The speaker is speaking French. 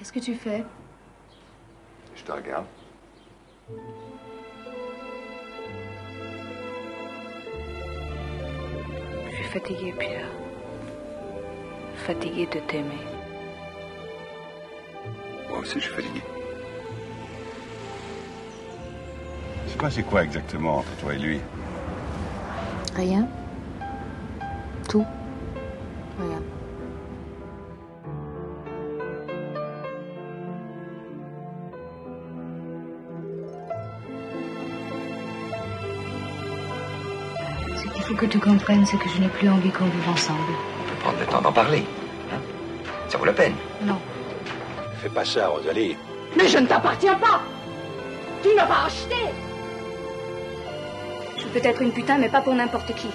Qu'est-ce que tu fais? Je te regarde. Je suis fatiguée, Pierre. Fatiguée de t'aimer. Moi aussi, je suis fatigué. C'est pas c'est quoi exactement entre toi et lui? Rien. Tout. Rien. Ce qu'il faut que tu comprennes, c'est que je n'ai plus envie qu'on vive ensemble. On peut prendre le temps d'en parler. Hein? Ça vaut la peine. Non. Fais pas ça, Rosalie. Mais je ne t'appartiens pas. Tu ne m'as pas acheté. Je peux être une putain, mais pas pour n'importe qui.